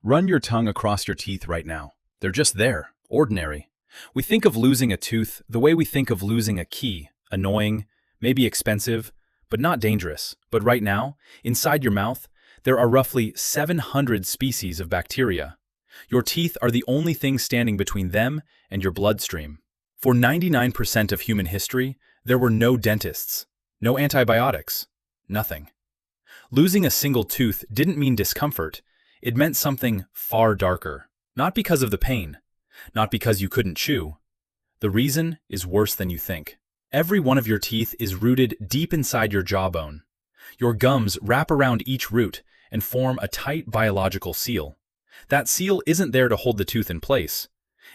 Run your tongue across your teeth right now. They're just there, ordinary. We think of losing a tooth the way we think of losing a key, annoying, maybe expensive, but not dangerous. But right now, inside your mouth, there are roughly 700 species of bacteria. Your teeth are the only thing standing between them and your bloodstream. For 99% of human history, there were no dentists, no antibiotics, nothing. Losing a single tooth didn't mean discomfort. It meant something far darker. Not because of the pain, not because you couldn't chew. The reason is worse than you think. Every one of your teeth is rooted deep inside your jawbone. Your gums wrap around each root and form a tight biological seal. That seal isn't there to hold the tooth in place.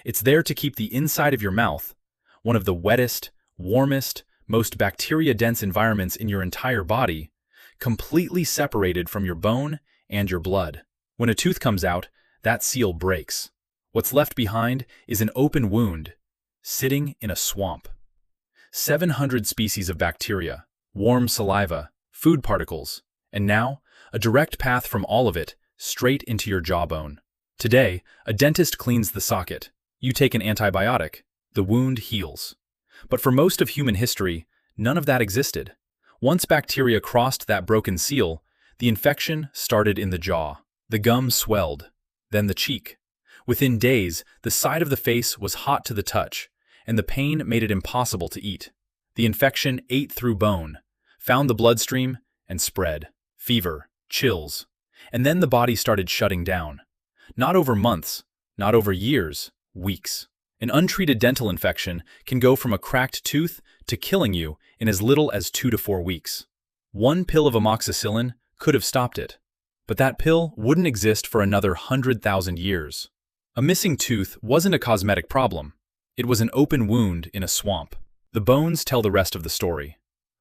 It's there to keep the inside of your mouth, one of the wettest, warmest, most bacteria-dense environments in your entire body, completely separated from your bone and your blood. When a tooth comes out, that seal breaks. What's left behind is an open wound, sitting in a swamp. 700 species of bacteria, warm saliva, food particles, and now, a direct path from all of it, straight into your jawbone. Today, a dentist cleans the socket. You take an antibiotic. The wound heals. But for most of human history, none of that existed. Once bacteria crossed that broken seal, the infection started in the jaw. The gum swelled, then the cheek. Within days, the side of the face was hot to the touch, and the pain made it impossible to eat. The infection ate through bone, found the bloodstream, and spread. Fever, chills. And then the body started shutting down. Not over months, not over years, weeks. An untreated dental infection can go from a cracked tooth to killing you in as little as 2 to 4 weeks. One pill of amoxicillin could have stopped it, but that pill wouldn't exist for another 100,000 years. A missing tooth wasn't a cosmetic problem. It was an open wound in a swamp. The bones tell the rest of the story.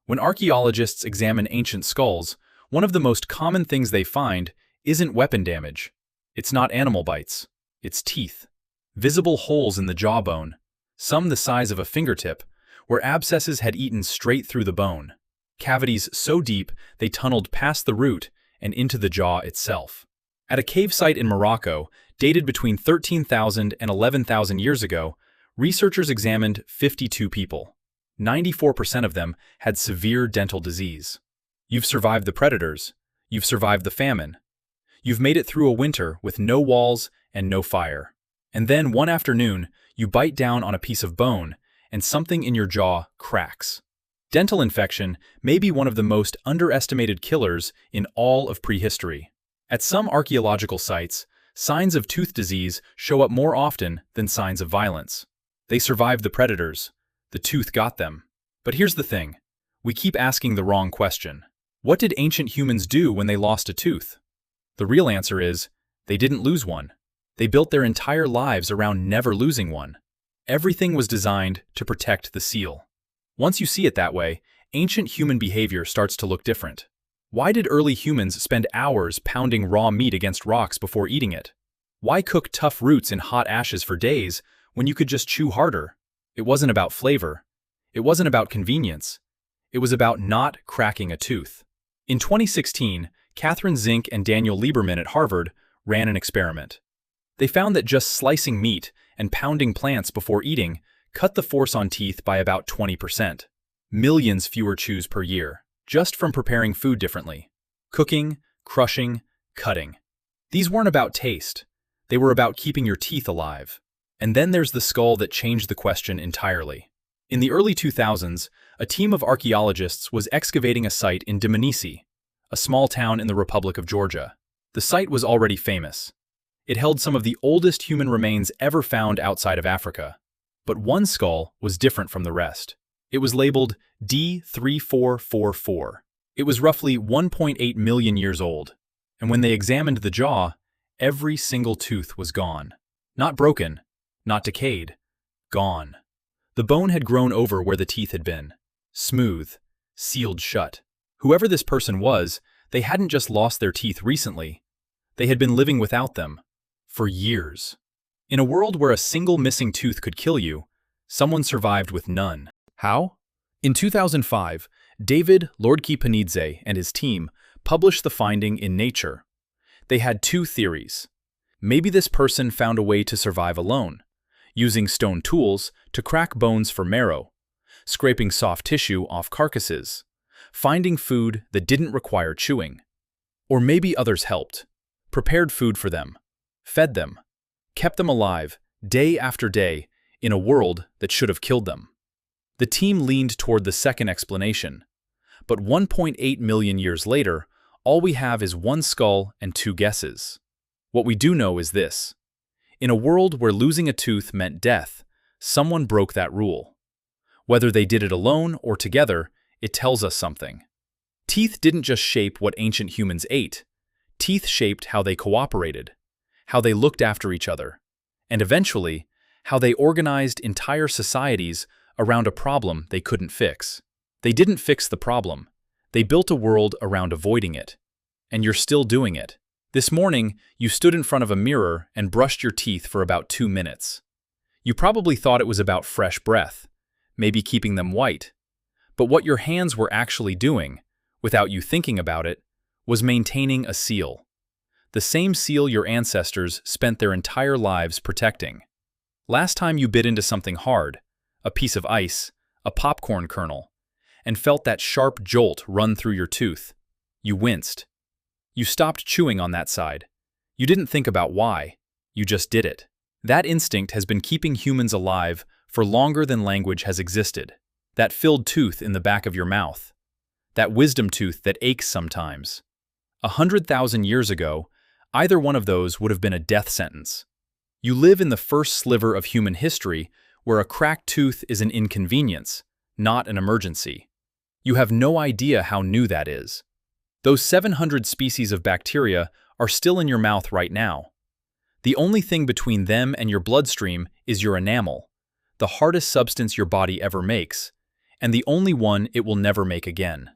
When archaeologists examine ancient skulls, one of the most common things they find isn't weapon damage. It's not animal bites. It's teeth. Visible holes in the jawbone, some the size of a fingertip, where abscesses had eaten straight through the bone. Cavities so deep they tunneled past the root and into the jaw itself. At a cave site in Morocco, dated between 13,000 and 11,000 years ago, researchers examined 52 people. 94% of them had severe dental disease. You've survived the predators. You've survived the famine. You've made it through a winter with no walls and no fire. And then one afternoon, you bite down on a piece of bone, and something in your jaw cracks. Dental infection may be one of the most underestimated killers in all of prehistory. At some archaeological sites, signs of tooth disease show up more often than signs of violence. They survived the predators. The tooth got them. But here's the thing. We keep asking the wrong question. What did ancient humans do when they lost a tooth? The real answer is, they didn't lose one. They built their entire lives around never losing one. Everything was designed to protect the seal. Once you see it that way, ancient human behavior starts to look different. Why did early humans spend hours pounding raw meat against rocks before eating it? Why cook tough roots in hot ashes for days when you could just chew harder? It wasn't about flavor. It wasn't about convenience. It was about not cracking a tooth. In 2016, Catherine Zink and Daniel Lieberman at Harvard ran an experiment. They found that just slicing meat and pounding plants before eating cut the force on teeth by about 20%. Millions fewer chews per year, just from preparing food differently. Cooking, crushing, cutting. These weren't about taste. They were about keeping your teeth alive. And then there's the skull that changed the question entirely. In the early 2000s, a team of archaeologists was excavating a site in Dmanisi, a small town in the Republic of Georgia. The site was already famous. It held some of the oldest human remains ever found outside of Africa. But one skull was different from the rest. It was labeled D3444. It was roughly 1.8 million years old. And when they examined the jaw, every single tooth was gone. Not broken, not decayed, gone. The bone had grown over where the teeth had been. Smooth, sealed shut. Whoever this person was, they hadn't just lost their teeth recently. They had been living without them. For years. In a world where a single missing tooth could kill you, someone survived with none. How? In 2005, David Lordkipanidze and his team published the finding in Nature. They had two theories. Maybe this person found a way to survive alone, using stone tools to crack bones for marrow, scraping soft tissue off carcasses, finding food that didn't require chewing. Or maybe others helped, prepared food for them, fed them, kept them alive day after day in a world that should have killed them. The team leaned toward the second explanation, but 1.8 million years later, all we have is one skull and two guesses. What we do know is this: in a world where losing a tooth meant death, someone broke that rule. Whether they did it alone or together, it tells us something. Teeth didn't just shape what ancient humans ate. Teeth shaped how they cooperated, how they looked after each other, and eventually, how they organized entire societies around a problem they couldn't fix. They didn't fix the problem. They built a world around avoiding it. And you're still doing it. This morning, you stood in front of a mirror and brushed your teeth for about 2 minutes. You probably thought it was about fresh breath, maybe keeping them white. But what your hands were actually doing, without you thinking about it, was maintaining a seal. The same seal your ancestors spent their entire lives protecting. Last time you bit into something hard, a piece of ice, a popcorn kernel, and felt that sharp jolt run through your tooth, you winced. You stopped chewing on that side. You didn't think about why. You just did it. That instinct has been keeping humans alive for longer than language has existed. That filled tooth in the back of your mouth. That wisdom tooth that aches sometimes. 100,000 years ago, either one of those would have been a death sentence. You live in the first sliver of human history where a cracked tooth is an inconvenience, not an emergency. You have no idea how new that is. Those 700 species of bacteria are still in your mouth right now. The only thing between them and your bloodstream is your enamel, the hardest substance your body ever makes, and the only one it will never make again.